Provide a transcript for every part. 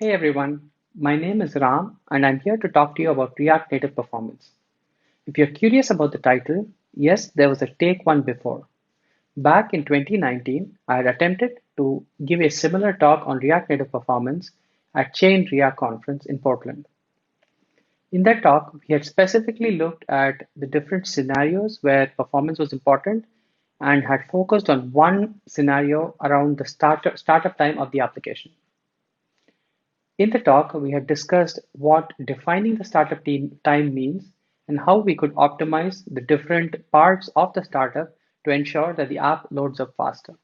Hey everyone, my name is Ram and I'm here to talk to you about React Native Performance. If you're curious about the title, yes, there was a take one before. Back in 2019, I had attempted to give a similar talk on React Native Performance at Chain React Conference in Portland. In that talk, we had specifically looked at the different scenarios where performance was important and had focused on one scenario around the startup time of the application. In the talk, we had discussed what defining the startup team time means and how we could optimize the different parts of the startup to ensure that the app loads up faster.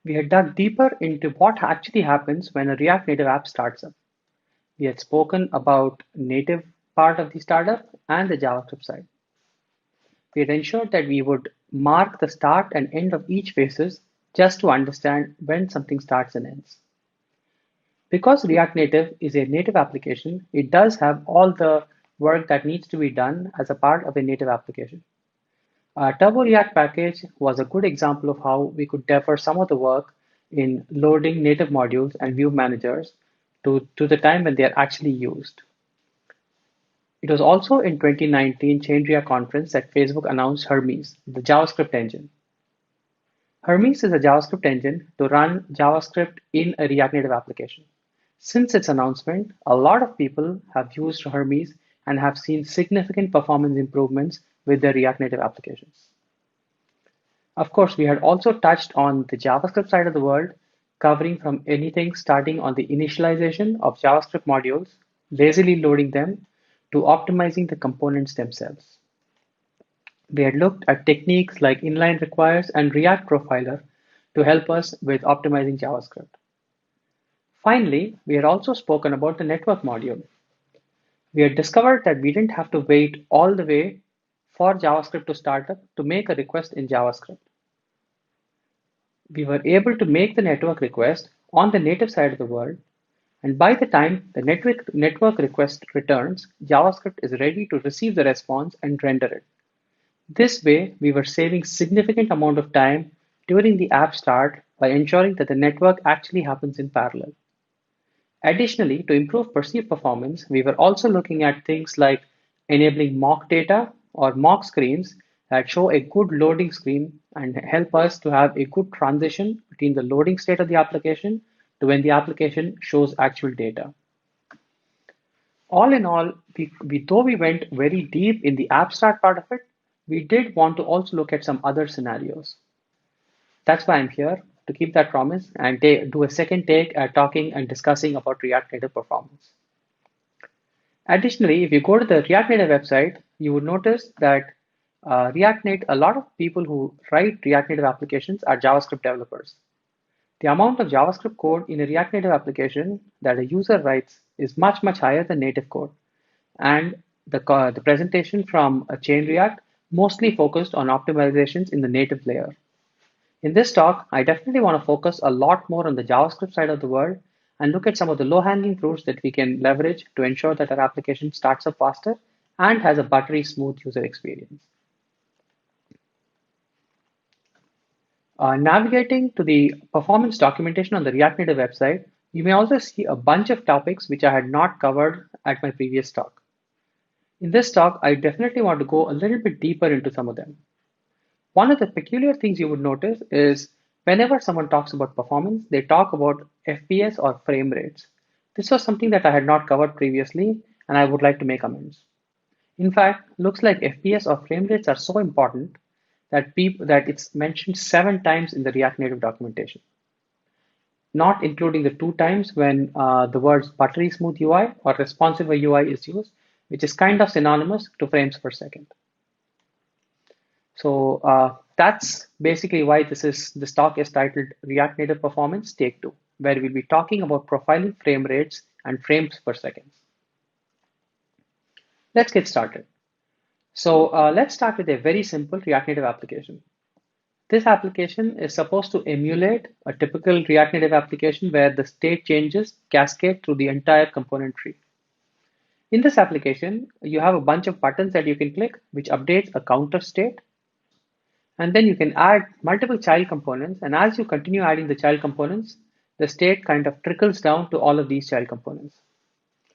We had dug deeper into what actually happens when a React Native app starts up. We had spoken about native part of the startup and the JavaScript side. We had ensured that we would mark the start and end of each phases just to understand when something starts and ends. Because React Native is a native application, it does have all the work that needs to be done as a part of a native application. Turbo React package was a good example of how we could defer some of the work in loading native modules and view managers to the time when they are actually used. It was also in 2019 Chain React conference that Facebook announced Hermes, the JavaScript engine. Hermes is a JavaScript engine to run JavaScript in a React Native application. Since its announcement, a lot of people have used Hermes and have seen significant performance improvements with their React Native applications. Of course, we had also touched on the JavaScript side of the world, covering from anything starting on the initialization of JavaScript modules, lazily loading them, to optimizing the components themselves. We had looked at techniques like inline requires and React Profiler to help us with optimizing JavaScript. Finally, we had also spoken about the network module. We had discovered that we didn't have to wait all the way for JavaScript to start up to make a request in JavaScript. We were able to make the network request on the native side of the world, and by the time the network request returns, JavaScript is ready to receive the response and render it. This way, we were saving significant amount of time during the app start by ensuring that the network actually happens in parallel. Additionally, to improve perceived performance, we were also looking at things like enabling mock data or mock screens that show a good loading screen and help us to have a good transition between the loading state of the application to when the application shows actual data. All in all, though we went very deep in the abstract part of it, we did want to also look at some other scenarios. That's why I'm here, to keep that promise and do a second take at talking and discussing about React Native performance. Additionally, if you go to the React Native website, you would notice that a lot of people who write React Native applications are JavaScript developers. The amount of JavaScript code in a React Native application that a user writes is much, much higher than native code. And the presentation from a Chain React mostly focused on optimizations in the native layer. In this talk, I definitely want to focus a lot more on the JavaScript side of the world and look at some of the low-hanging fruits that we can leverage to ensure that our application starts up faster and has a buttery smooth user experience. Navigating to the performance documentation on the React Native website, you may also see a bunch of topics which I had not covered at my previous talk. In this talk, I definitely want to go a little bit deeper into some of them. One of the peculiar things you would notice is whenever someone talks about performance, they talk about FPS or frame rates. This was something that I had not covered previously, and I would like to make amends. In fact, looks like FPS or frame rates are so important that it's mentioned 7 times in the React Native documentation, not including the 2 times when the words buttery smooth UI or responsive UI is used, which is kind of synonymous to frames per second. So that's basically why this talk is titled React Native Performance Take 2, where we'll be talking about profiling frame rates and frames per second. Let's get started. So let's start with a very simple React Native application. This application is supposed to emulate a typical React Native application where the state changes cascade through the entire component tree. In this application, you have a bunch of buttons that you can click, which updates a counter state. And then you can add multiple child components. And as you continue adding the child components, the state kind of trickles down to all of these child components.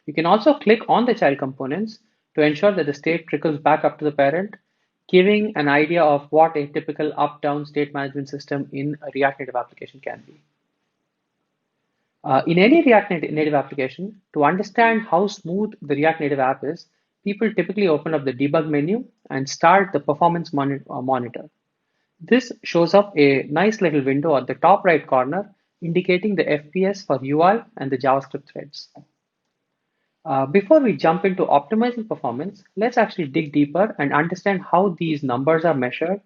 You can also click on the child components to ensure that the state trickles back up to the parent, giving an idea of what a typical up-down state management system in a React Native application can be. In any React Native application, to understand how smooth the React Native app is, people typically open up the debug menu and start the performance monitor. This shows up a nice little window at the top right corner indicating the FPS for UI and the JavaScript threads. Before we jump into optimizing performance, let's actually dig deeper and understand how these numbers are measured.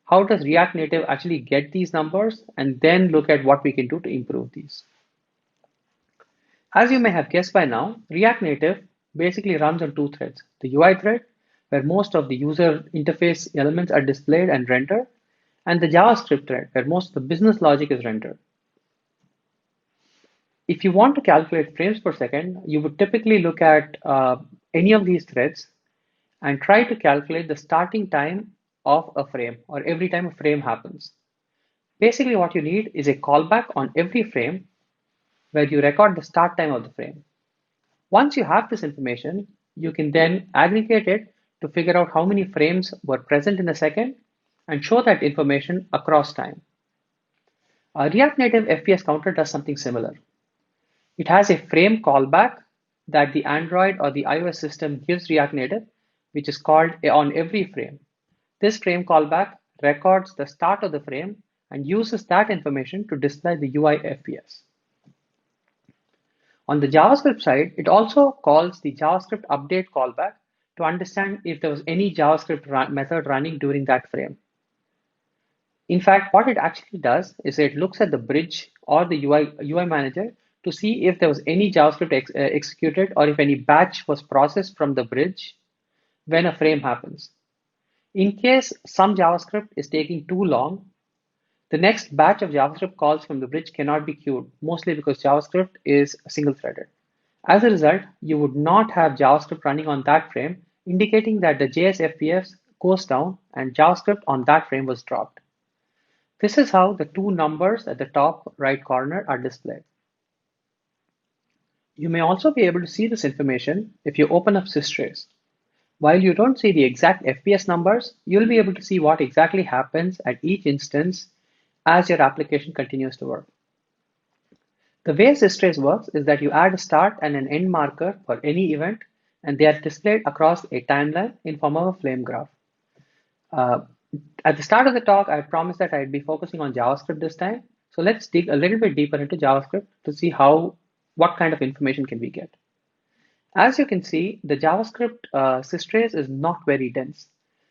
How does React Native actually get these numbers, and then look at what we can do to improve these. As you may have guessed by now, React Native basically runs on two threads. The UI thread, where most of the user interface elements are displayed and rendered, and the JavaScript thread, where most of the business logic is rendered. If you want to calculate frames per second, you would typically look at any of these threads and try to calculate the starting time of a frame, or every time a frame happens. Basically, what you need is a callback on every frame where you record the start time of the frame. Once you have this information, you can then aggregate it to figure out how many frames were present in a second and show that information across time. React Native FPS counter does something similar. It has a frame callback that the Android or the iOS system gives React Native, which is called on every frame. This frame callback records the start of the frame and uses that information to display the UI FPS. On the JavaScript side, it also calls the JavaScript update callback to understand if there was any JavaScript method running during that frame. In fact, what it actually does is it looks at the bridge or the UI manager to see if there was any JavaScript executed or if any batch was processed from the bridge when a frame happens. In case some JavaScript is taking too long, the next batch of JavaScript calls from the bridge cannot be queued, mostly because JavaScript is single-threaded. As a result, you would not have JavaScript running on that frame, indicating that the JS FPS goes down and JavaScript on that frame was dropped. This is how the two numbers at the top right corner are displayed. You may also be able to see this information if you open up systrace. While you don't see the exact FPS numbers, you'll be able to see what exactly happens at each instance as your application continues to work. The way systrace works is that you add a start and an end marker for any event, and they are displayed across a timeline in form of a flame graph. At the start of the talk, I promised that I'd be focusing on JavaScript this time. So let's dig a little bit deeper into JavaScript to see what kind of information can we get. As you can see, the JavaScript systrace is not very dense.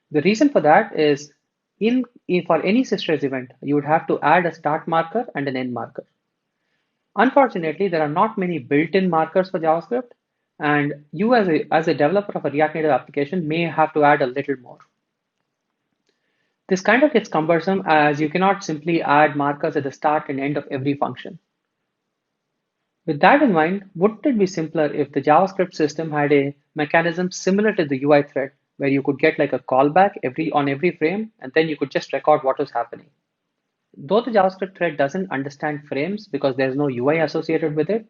The reason for that is for any systrace event, you would have to add a start marker and an end marker. Unfortunately, there are not many built-in markers for JavaScript, and you as a developer of a React Native application may have to add a little more. This kind of gets cumbersome as you cannot simply add markers at the start and end of every function. With that in mind, wouldn't it be simpler if the JavaScript system had a mechanism similar to the UI thread, where you could get like a callback on every frame, and then you could just record what was happening? Though the JavaScript thread doesn't understand frames because there's no UI associated with it,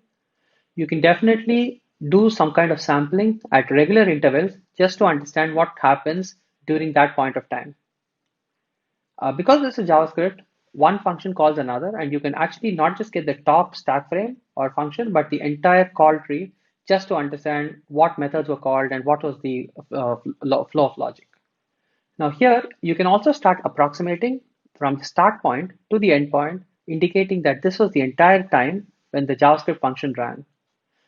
you can definitely do some kind of sampling at regular intervals just to understand what happens during that point of time. Because this is JavaScript, one function calls another, and you can actually not just get the top stack frame or function, but the entire call tree just to understand what methods were called and what was the flow of logic. Now here, you can also start approximating from the start point to the end point, indicating that this was the entire time when the JavaScript function ran.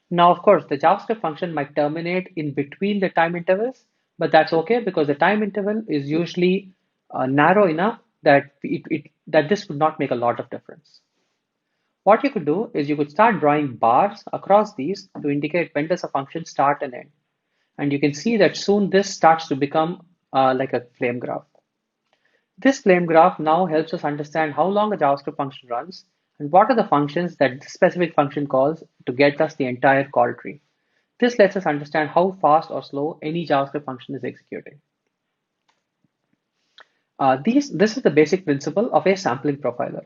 Now, of course, the JavaScript function might terminate in between the time intervals, but that's okay because the time interval is usually narrow enough that this would not make a lot of difference. What you could do is you could start drawing bars across these to indicate when does a function start and end. And you can see that soon this starts to become like a flame graph. This flame graph now helps us understand how long a JavaScript function runs and what are the functions that this specific function calls to get us the entire call tree. This lets us understand how fast or slow any JavaScript function is executing. This is the basic principle of a sampling profiler.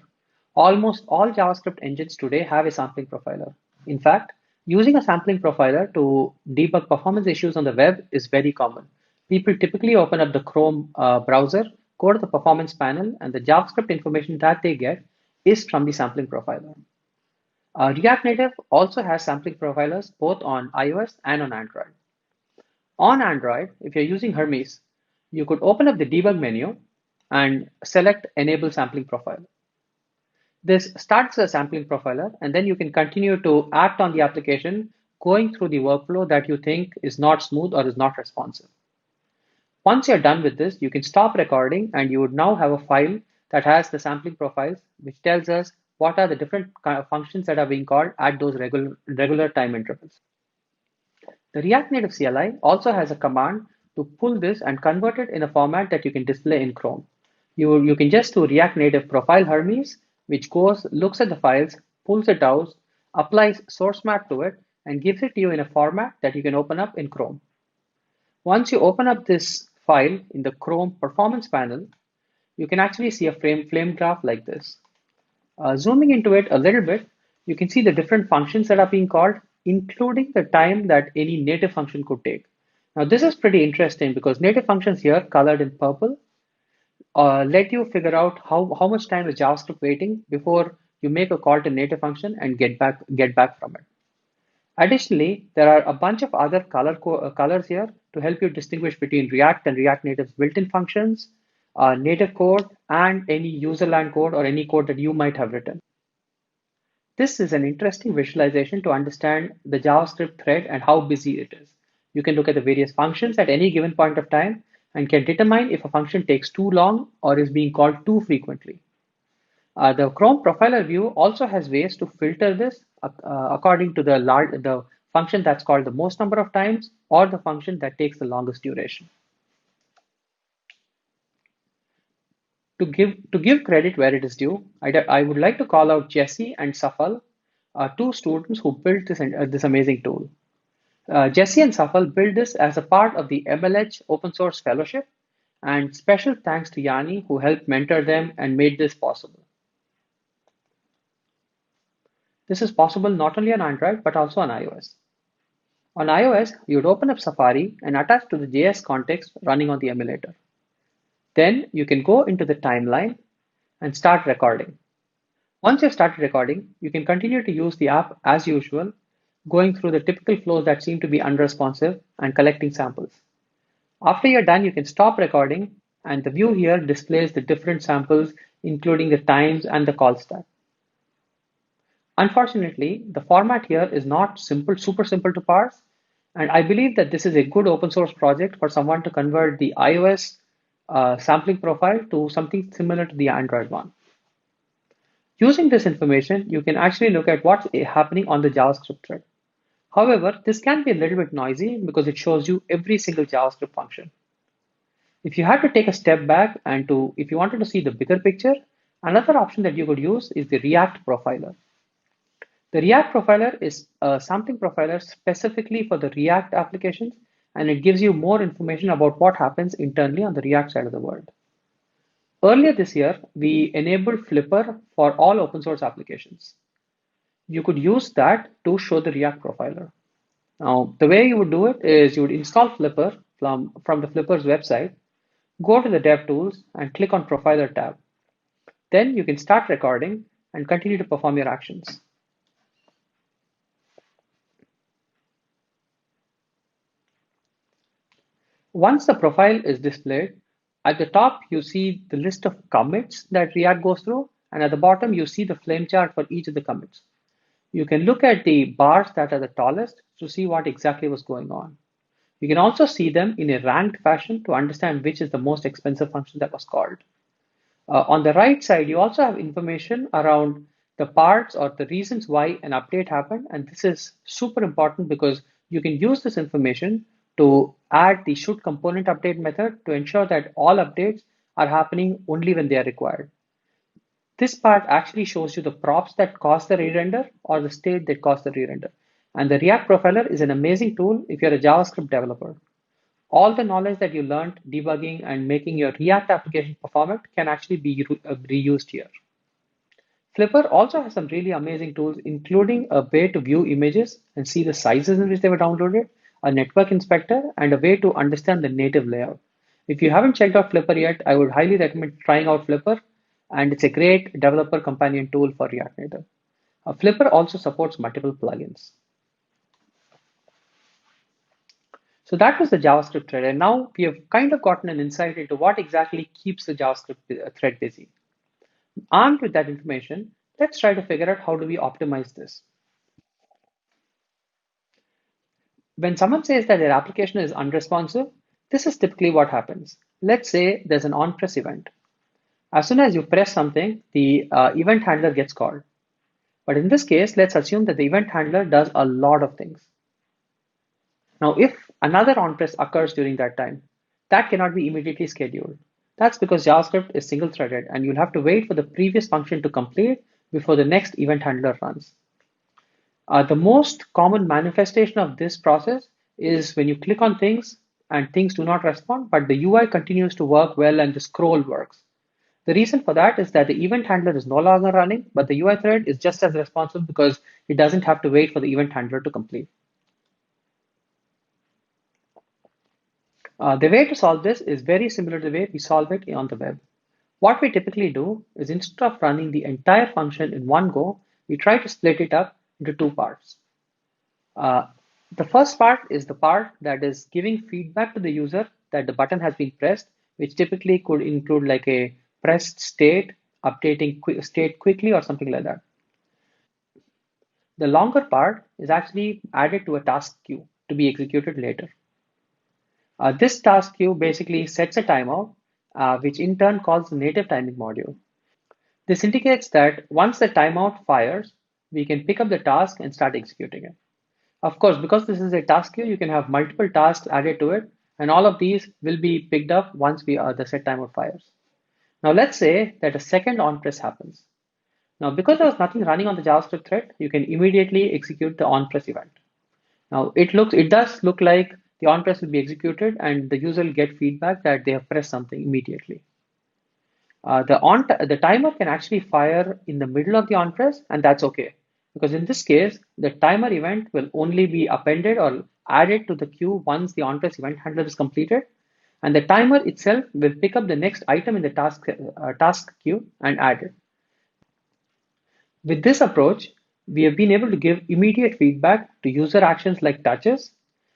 Almost all JavaScript engines today have a sampling profiler. In fact, using a sampling profiler to debug performance issues on the web is very common. People typically open up the Chrome browser, go to the performance panel, and the JavaScript information that they get is from the sampling profiler. React Native also has sampling profilers both on iOS and on Android. On Android, if you're using Hermes, you could open up the debug menu and select Enable Sampling Profile. This starts a sampling profiler, and then you can continue to act on the application, going through the workflow that you think is not smooth or is not responsive. Once you're done with this, you can stop recording, and you would now have a file that has the sampling profiles, which tells us what are the different kind of functions that are being called at those regular time intervals. The React Native CLI also has a command to pull this and convert it in a format that you can display in Chrome. You can just do React Native profile Hermes, which goes, looks at the files, pulls it out, applies source map to it, and gives it to you in a format that you can open up in Chrome. Once you open up this file in the Chrome performance panel, you can actually see a flame graph like this. Zooming into it a little bit, you can see the different functions that are being called, including the time that any native function could take. Now, this is pretty interesting because native functions here, colored in purple, let you figure out how much time is JavaScript waiting before you make a call to native function and get back from it. Additionally, there are a bunch of other colors here to help you distinguish between React and React Native's built-in functions, native code, and any userland code or any code that you might have written. This is an interesting visualization to understand the JavaScript thread and how busy it is. You can look at the various functions at any given point of time and can determine if a function takes too long or is being called too frequently. The Chrome profiler view also has ways to filter this according to the function that's called the most number of times or the function that takes the longest duration. To give credit where it is due, I would like to call out Jesse and Safal, two students who built this amazing tool. Jesse and Safal built this as a part of the MLH Open Source Fellowship, and special thanks to Yanni who helped mentor them and made this possible. This is possible not only on Android but also on iOS. On iOS, you'd open up Safari and attach to the JS context running on the emulator. Then you can go into the timeline and start recording. Once you've started recording, you can continue to use the app as usual, going through the typical flows that seem to be unresponsive and collecting samples. After you're done, you can stop recording, and the view here displays the different samples, including the times and the call stack. Unfortunately, the format here is not super simple to parse, and I believe that this is a good open source project for someone to convert the iOS sampling profile to something similar to the Android one. Using this information, you can actually look at what's happening on the JavaScript thread. However, this can be a little bit noisy because it shows you every single JavaScript function. If you had to take a step back and if you wanted to see the bigger picture, another option that you could use is the React profiler. The React profiler is a sampling profiler specifically for the React applications, and it gives you more information about what happens internally on the React side of the world. Earlier this year, we enabled Flipper for all open source applications. You could use that to show the React profiler. Now, the way you would do it is you would install Flipper from the Flipper's website, go to the DevTools and click on Profiler tab. Then you can start recording and continue to perform your actions. Once the profile is displayed, at the top you see the list of commits that React goes through, and at the bottom you see the flame chart for each of the commits. You can look at the bars that are the tallest to see what exactly was going on. You can also see them in a ranked fashion to understand which is the most expensive function that was called. On the right side, you also have information around the parts or the reasons why an update happened. And this is super important because you can use this information to add the should component update method to ensure that all updates are happening only when they are required. This part actually shows you the props that cause the re-render or the state that caused the re-render. And the React Profiler is an amazing tool if you're a JavaScript developer. All the knowledge that you learned debugging and making your React application performant can actually be reused here. Flipper also has some really amazing tools, including a way to view images and see the sizes in which they were downloaded, a network inspector, and a way to understand the native layout. If you haven't checked out Flipper yet, I would highly recommend trying out Flipper, and it's a great developer companion tool for React Native. Flipper also supports multiple plugins. So that was the JavaScript thread, and now we have kind of gotten an insight into what exactly keeps the JavaScript thread busy. Armed with that information, let's try to figure out how do we optimize this. When someone says that their application is unresponsive, this is typically what happens. Let's say there's an on-press event. As soon as you press something, the event handler gets called. But in this case, let's assume that the event handler does a lot of things. Now, if another on-press occurs during that time, that cannot be immediately scheduled. That's because JavaScript is single-threaded, and you'll have to wait for the previous function to complete before the next event handler runs. The most common manifestation of this process is when you click on things and things do not respond, but the UI continues to work well and the scroll works. The reason for that is that the event handler is no longer running, but the UI thread is just as responsive because it doesn't have to wait for the event handler to complete. The way to solve this is very similar to the way we solve it on the web. What we typically do is instead of running the entire function in one go, we try to split it up into two parts. Uh, the first part is the part that is giving feedback to the user that the button has been pressed, which typically could include like a pressed state, updating state quickly or something like that. The longer part is actually added to a task queue to be executed later. This task queue basically sets a timeout, which in turn calls the native timing module. This indicates that once the timeout fires, we can pick up the task and start executing it. Of course, because this is a task queue, you can have multiple tasks added to it, and all of these will be picked up once the set timeout fires. Now let's say that a second on press happens. Now because there was nothing running on the JavaScript thread, you can immediately execute the on press event. Now it does look like the on press will be executed and the user will get feedback that they have pressed something immediately. The timer can actually fire in the middle of the on press, and that's okay. Because in this case, the timer event will only be appended or added to the queue once the on press event handler is completed. And the timer itself will pick up the next item in the task queue and add it. With this approach, we have been able to give immediate feedback to user actions like touches,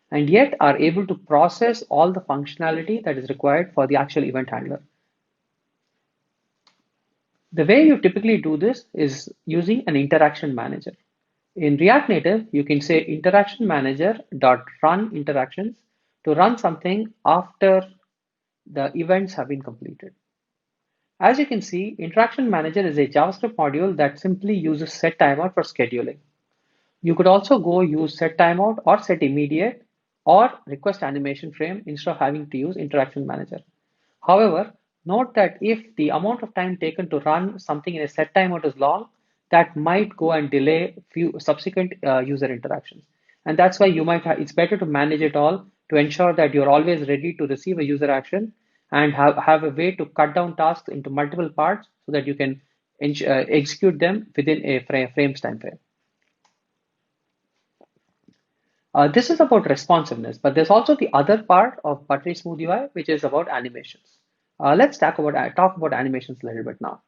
and yet are able to process all the functionality that is required for the actual event handler. The way you typically do this is using an interaction manager. In React Native, you can say interaction manager dot run interactions to run something after the events have been completed. As you can see, interaction manager is a JavaScript module that simply uses set timeout for scheduling. You could also go use set timeout or set immediate or request animation frame instead of having to use interaction manager. However, note that if the amount of time taken to run something in a set timeout is long, that might go and delay few subsequent user interactions. And that's why it's better to manage it all to ensure that you're always ready to receive a user action and have a way to cut down tasks into multiple parts so that you can execute them within a frames time frame. This is about responsiveness, but there's also the other part of Buttery Smooth UI, which is about animations. Let's talk about animations a little bit now.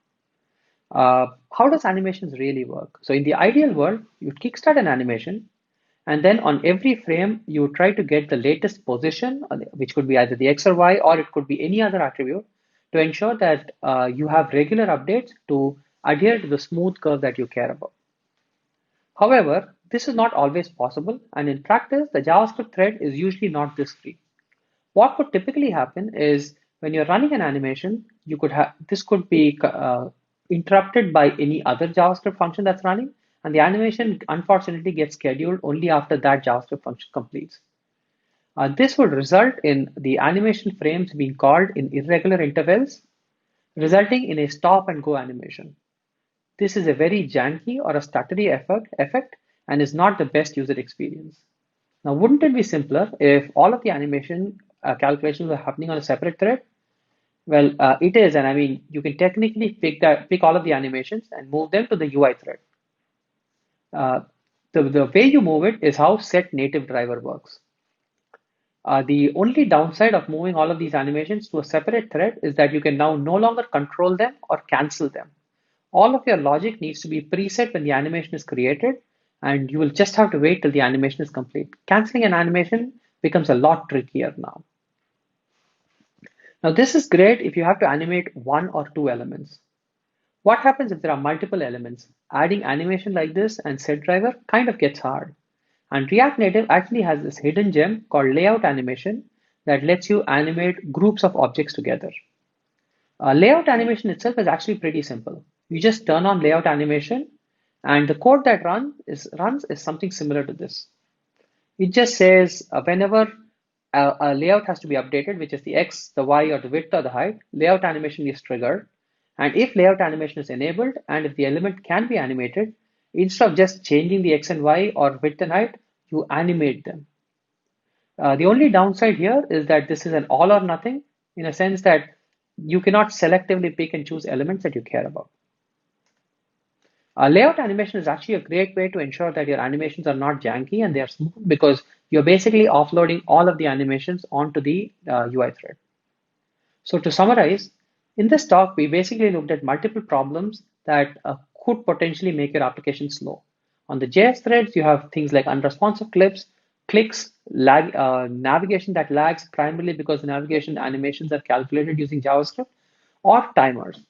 How does animations really work? So in the ideal world, you kickstart an animation, and then on every frame, you try to get the latest position, which could be either the X or Y, or it could be any other attribute, to ensure that you have regular updates to adhere to the smooth curve that you care about. However, this is not always possible, and in practice, the JavaScript thread is usually not this free. What could typically happen is when you're running an animation, this could be interrupted by any other JavaScript function that's running, and the animation unfortunately gets scheduled only after that JavaScript function completes. This would result in the animation frames being called in irregular intervals, resulting in a stop and go animation. This is a very janky or a stuttery effect and is not the best user experience. Now, wouldn't it be simpler if all of the animation calculations were happening on a separate thread? Well, it is, and I mean, you can technically pick all of the animations and move them to the UI thread. Uh, the way you move it is how set native driver works. The only downside of moving all of these animations to a separate thread is that you can now no longer control them or cancel them. All of your logic needs to be preset when the animation is created, and you will just have to wait till the animation is complete. Canceling an animation becomes a lot trickier now. Now, this is great if you have to animate one or two elements. What happens if there are multiple elements? Adding animation like this and set driver kind of gets hard. And React Native actually has this hidden gem called layout animation that lets you animate groups of objects together. Layout animation itself is actually pretty simple. You just turn on layout animation, and the code that runs is something similar to this. It just says whenever a layout has to be updated, which is the X, the Y, or the width or the height, layout animation is triggered. And if layout animation is enabled, and if the element can be animated, instead of just changing the X and Y or width and height, you animate them. The only downside here is that this is an all or nothing in a sense that you cannot selectively pick and choose elements that you care about. Layout animation is actually a great way to ensure that your animations are not janky and they are smooth because you're basically offloading all of the animations onto the UI thread. So to summarize, in this talk, we basically looked at multiple problems that could potentially make your application slow. On the JS threads, you have things like unresponsive clicks, navigation that lags primarily because the navigation animations are calculated using JavaScript, or timers.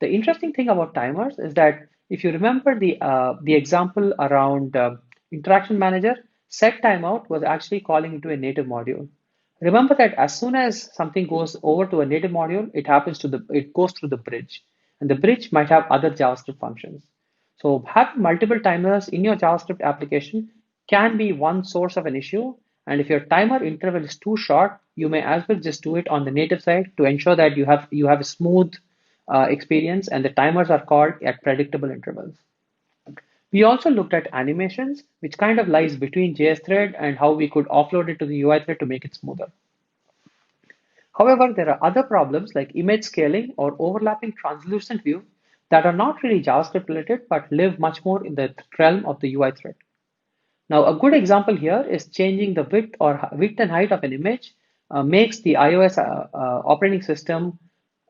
The interesting thing about timers is that if you remember the example around interaction manager, set timeout was actually calling into a native module. Remember that as soon as something goes over to a native module, it goes through the bridge, and the bridge might have other JavaScript functions. So having multiple timers in your JavaScript application can be one source of an issue. And if your timer interval is too short, you may as well just do it on the native side to ensure that you have a smooth experience and the timers are called at predictable intervals. We also looked at animations, which kind of lies between JS thread and how we could offload it to the UI thread to make it smoother. However, there are other problems like image scaling or overlapping translucent view that are not really JavaScript related, but live much more in the realm of the UI thread. Now, a good example here is changing the width and height of an image makes the iOS operating system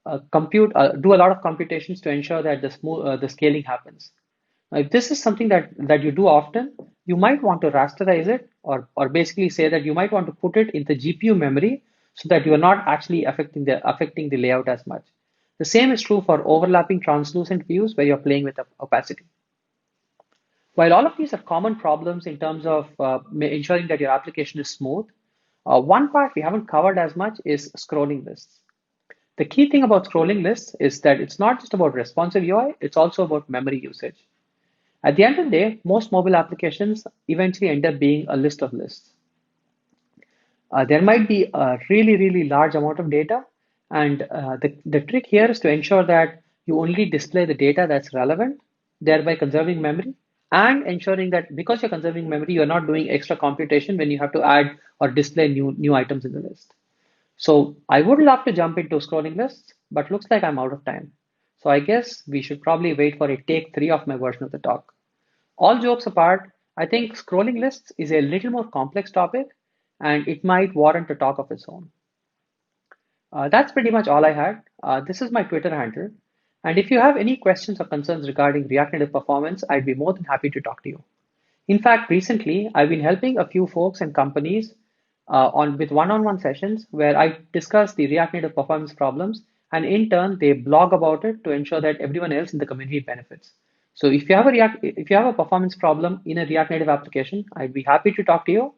do a lot of computations to ensure that the scaling happens. Now, if this is something that you do often, you might want to rasterize it, or basically say that you might want to put it in the GPU memory so that you are not actually affecting the layout as much. The same is true for overlapping translucent views where you're playing with opacity. While all of these are common problems in terms of ensuring that your application is smooth, one part we haven't covered as much is scrolling lists. The key thing about scrolling lists is that it's not just about responsive UI, it's also about memory usage. At the end of the day, most mobile applications eventually end up being a list of lists. There might be a really, really large amount of data, and the trick here is to ensure that you only display the data that's relevant, thereby conserving memory, and ensuring that because you're conserving memory, you're not doing extra computation when you have to add or display new items in the list. So I would love to jump into scrolling lists, but looks like I'm out of time. So I guess we should probably wait for a take 3 of my version of the talk. All jokes apart, I think scrolling lists is a little more complex topic and it might warrant a talk of its own. That's pretty much all I had. This is my Twitter handle. And if you have any questions or concerns regarding React Native performance, I'd be more than happy to talk to you. In fact, recently, I've been helping a few folks and companies with one-on-one sessions where I discuss the React Native performance problems, and in turn, they blog about it to ensure that everyone else in the community benefits. So if you have a performance problem in a React Native application, I'd be happy to talk to you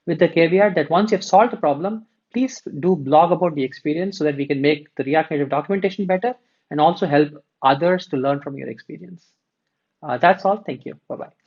with the caveat that once you've solved the problem, please do blog about the experience so that we can make the React Native documentation better and also help others to learn from your experience. That's all. Thank you. Bye-bye.